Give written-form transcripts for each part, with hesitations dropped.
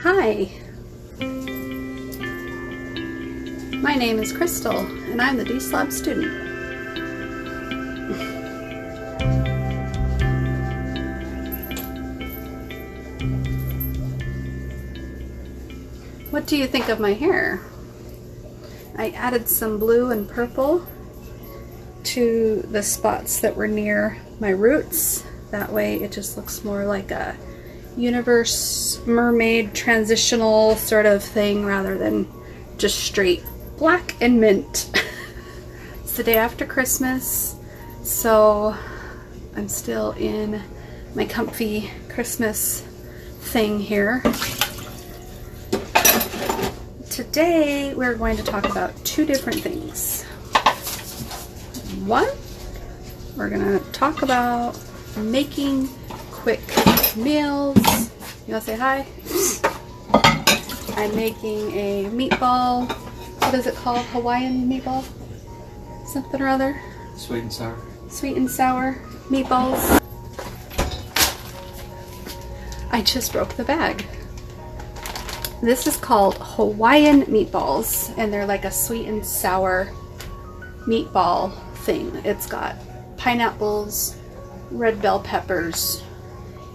Hi, my name is Crystal and I'm the Deslob student. What do you think of my hair? I added some blue and purple to the spots that were near my roots. That way it just looks more like a universe mermaid transitional sort of thing rather than just straight black and mint. It's the day after Christmas, so I'm still in my comfy Christmas thing here. Today we're going to talk about two different things. One, we're going to talk about making quick meals. You want to say hi? I'm making a meatball. What is it called? Hawaiian meatball? Something or other? Sweet and sour. Sweet and sour meatballs. I just broke the bag. This is called Hawaiian meatballs, and they're like a sweet and sour meatball thing. It's got pineapples, red bell peppers,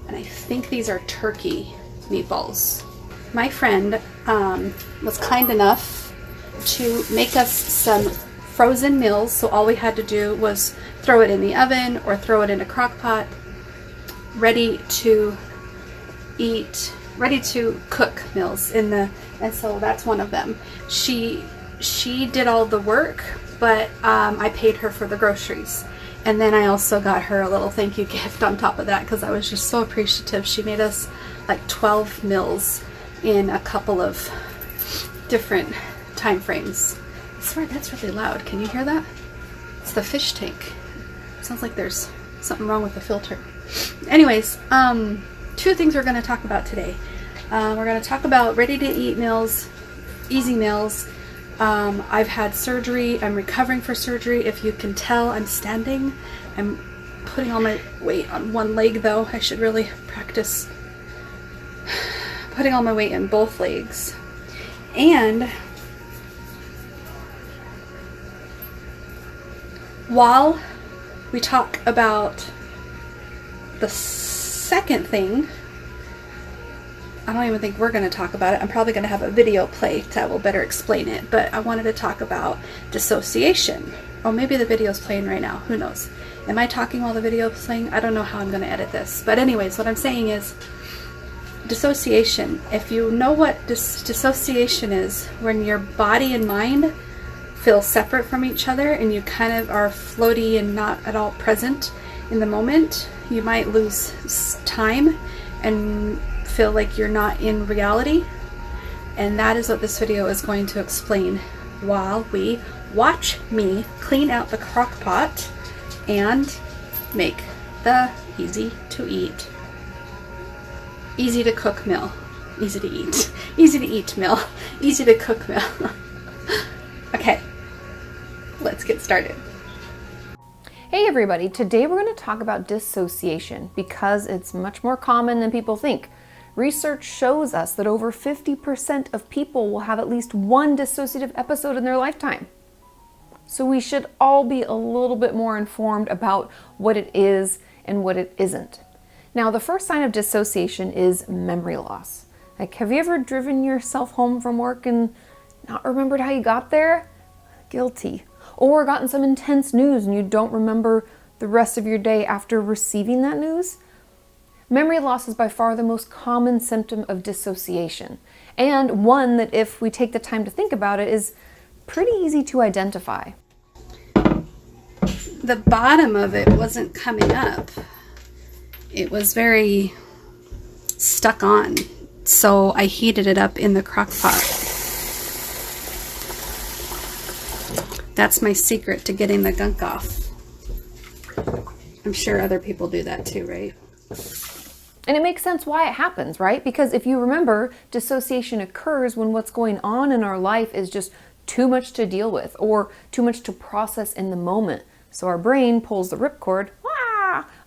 and I think these are turkey meatballs. My friend was kind enough to make us some frozen meals, so all we had to do was throw it in the oven or throw it in a crock pot, ready to eat, ready to cook meals and so that's one of them. She did all the work, but I paid her for the groceries. And then I also got her a little thank you gift on top of that because I was just so appreciative. She made us like 12 meals in a couple of different time frames. I swear that's really loud. Can you hear that? It's the fish tank. Sounds like there's something wrong with the filter. Anyways, two things we're going to talk about today. We're going to talk about ready to eat meals, easy meals. I've had surgery. I'm recovering for surgery. If you can tell, I'm standing. I'm putting all my weight on one leg though. I should really practice putting all my weight in both legs. And while we talk about the second thing, I don't even think we're going to talk about it. I'm probably going to have a video play that will better explain it, but I wanted to talk about dissociation. Or maybe the video's playing right now. Who knows? Am I talking while the video's playing? I don't know how I'm going to edit this. But anyways, what I'm saying is dissociation. If you know what dissociation is, when your body and mind feel separate from each other and you kind of are floaty and not at all present in the moment, you might lose time and feel like you're not in reality. And that is what this video is going to explain while we watch me clean out the crock pot and make the easy to eat, easy to cook meal. Easy to eat. Easy to eat meal. Easy to cook meal. Okay, let's get started. Hey everybody, today we're going to talk about dissociation because it's much more common than people think. Research shows us that over 50% of people will have at least one dissociative episode in their lifetime. So we should all be a little bit more informed about what it is and what it isn't. Now, the first sign of dissociation is memory loss. Like, have you ever driven yourself home from work and not remembered how you got there? Guilty. Or gotten some intense news and you don't remember the rest of your day after receiving that news? Memory loss is by far the most common symptom of dissociation, and one that, if we take the time to think about it, is pretty easy to identify. The bottom of it wasn't coming up. It was very stuck on, so I heated it up in the crock pot. That's my secret to getting the gunk off. I'm sure other people do that too, right? And it makes sense why it happens, right? Because if you remember, dissociation occurs when what's going on in our life is just too much to deal with or too much to process in the moment. So our brain pulls the ripcord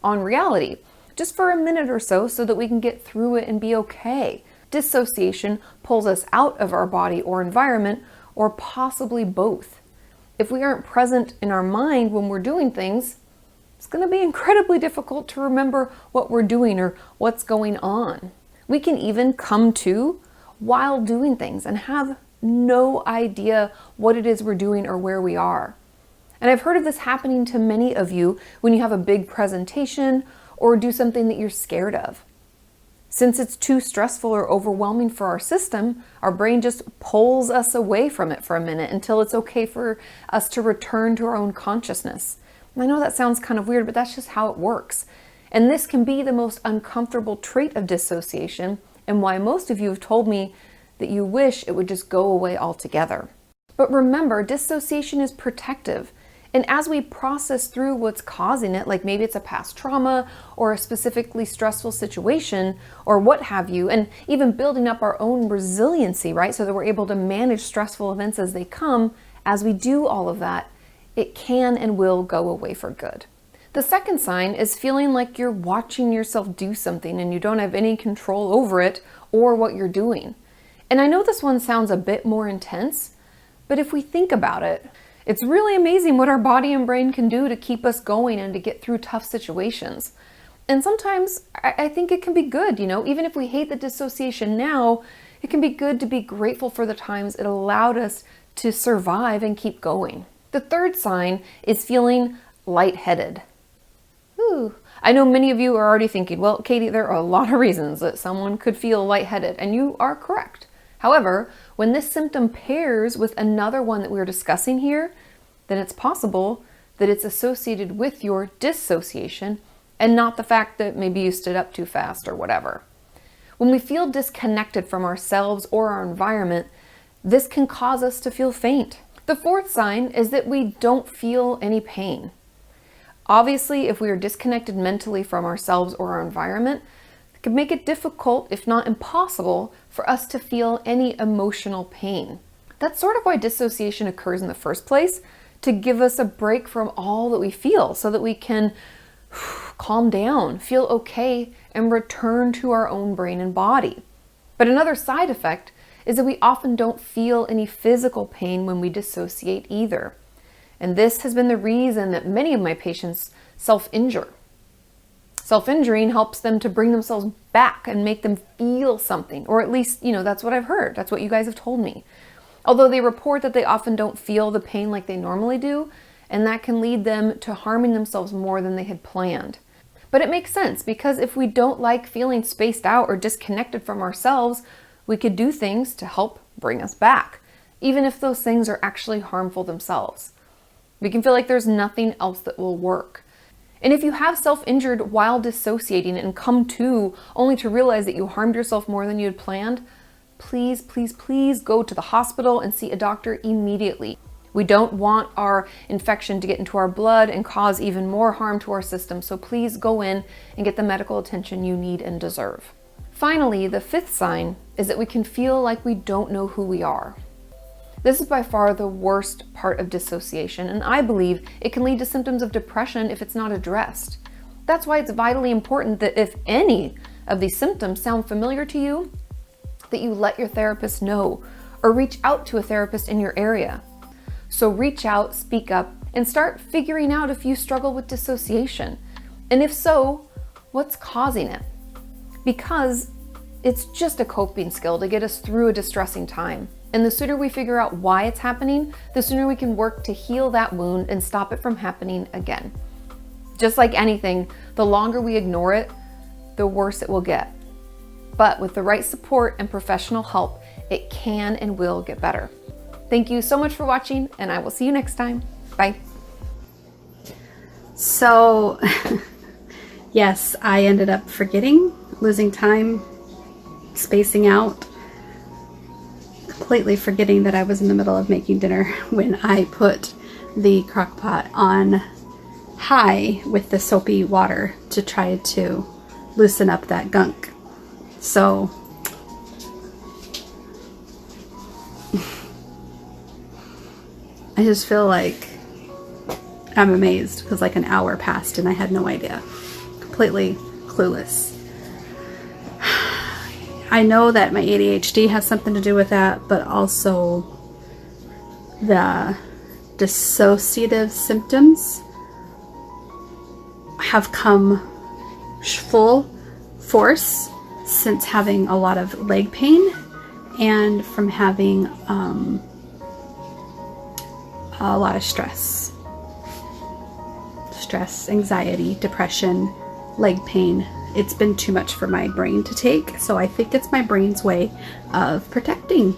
on reality just for a minute or so that we can get through it and be okay. dissociation pulls us out of our body or environment, or possibly both. If we aren't present in our mind when we're doing things, it's going to be incredibly difficult to remember what we're doing or what's going on. We can even come to while doing things and have no idea what it is we're doing or where we are. And I've heard of this happening to many of you when you have a big presentation or do something that you're scared of. Since it's too stressful or overwhelming for our system, our brain just pulls us away from it for a minute until it's okay for us to return to our own consciousness. I know that sounds kind of weird, but that's just how it works. And this can be the most uncomfortable trait of dissociation, and why most of you have told me that you wish it would just go away altogether. But remember, dissociation is protective. And as we process through what's causing it, like maybe it's a past trauma or a specifically stressful situation or what have you, and even building up our own resiliency, right? So that we're able to manage stressful events as they come, as we do all of that, it can and will go away for good. The second sign is feeling like you're watching yourself do something and you don't have any control over it or what you're doing. And I know this one sounds a bit more intense, but if we think about it, it's really amazing what our body and brain can do to keep us going and to get through tough situations. And sometimes I think it can be good, even if we hate the dissociation now, it can be good to be grateful for the times it allowed us to survive and keep going. The third sign is feeling lightheaded. Ooh. I know many of you are already thinking, well, Katie, there are a lot of reasons that someone could feel lightheaded, and you are correct. However, when this symptom pairs with another one that we're discussing here, then it's possible that it's associated with your dissociation and not the fact that maybe you stood up too fast or whatever. When we feel disconnected from ourselves or our environment, this can cause us to feel faint. The fourth sign is that we don't feel any pain. Obviously, if we are disconnected mentally from ourselves or our environment, it can make it difficult, if not impossible, for us to feel any emotional pain. That's sort of why dissociation occurs in the first place, to give us a break from all that we feel so that we can calm down, feel okay, and return to our own brain and body. But another side effect is that we often don't feel any physical pain when we dissociate either. And this has been the reason that many of my patients self-injure. Self-injuring helps them to bring themselves back and make them feel something, or at least, that's what I've heard. That's what you guys have told me. Although they report that they often don't feel the pain like they normally do, and that can lead them to harming themselves more than they had planned. But it makes sense, because if we don't like feeling spaced out or disconnected from ourselves, we could do things to help bring us back, even if those things are actually harmful themselves. We can feel like there's nothing else that will work. And if you have self-injured while dissociating and come to only to realize that you harmed yourself more than you had planned, please, please, please go to the hospital and see a doctor immediately. We don't want our infection to get into our blood and cause even more harm to our system, so please go in and get the medical attention you need and deserve. Finally, the fifth sign is that we can feel like we don't know who we are. This is by far the worst part of dissociation, and I believe it can lead to symptoms of depression if it's not addressed. That's why it's vitally important that if any of these symptoms sound familiar to you, that you let your therapist know or reach out to a therapist in your area. So reach out, speak up, and start figuring out if you struggle with dissociation. And if so, what's causing it? Because it's just a coping skill to get us through a distressing time. And the sooner we figure out why it's happening, the sooner we can work to heal that wound and stop it from happening again. Just like anything, the longer we ignore it, the worse it will get. But with the right support and professional help, it can and will get better. Thank you so much for watching, and I will see you next time. Bye. So, yes, I ended up forgetting, losing time, spacing out, completely forgetting that I was in the middle of making dinner when I put the crock pot on high with the soapy water to try to loosen up that gunk. So I just feel like I'm amazed because like an hour passed and I had no idea. Completely clueless. I know that my ADHD has something to do with that, but also the dissociative symptoms have come full force since having a lot of leg pain and from having a lot of stress, anxiety, depression, leg pain. It's been too much for my brain to take, so I think it's my brain's way of protecting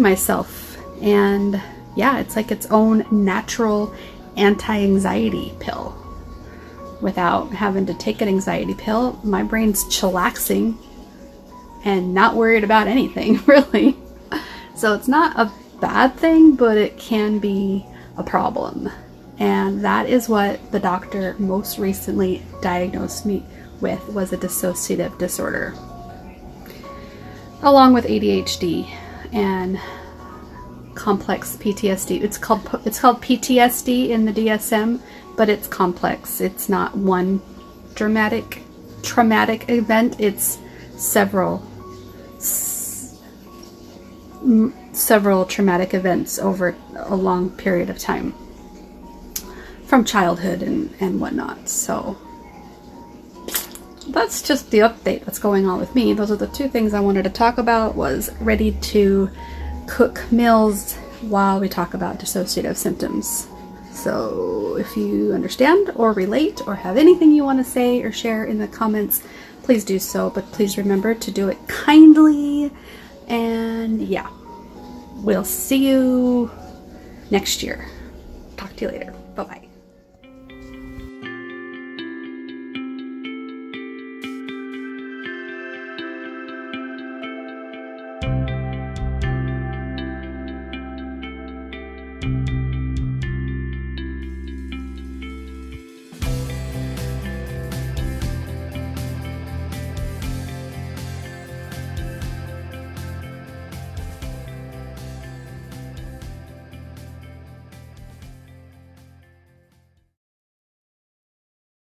myself. And yeah, it's like its own natural anti-anxiety pill. Without having to take an anxiety pill, my brain's chillaxing and not worried about anything, really. So it's not a bad thing, but it can be a problem. And that is what the doctor most recently diagnosed me with, was a dissociative disorder, along with ADHD and complex PTSD. It's called PTSD in the DSM, but it's complex. It's not one traumatic event. It's several traumatic events over a long period of time, from childhood and whatnot. So that's just the update that's going on with me. Those are the two things I wanted to talk about. Was ready to cook meals while we talk about dissociative symptoms. So if you understand or relate or have anything you want to say or share in the comments, please do so, but please remember to do it kindly. And yeah, we'll see you next year. Talk to you later. Bye-bye.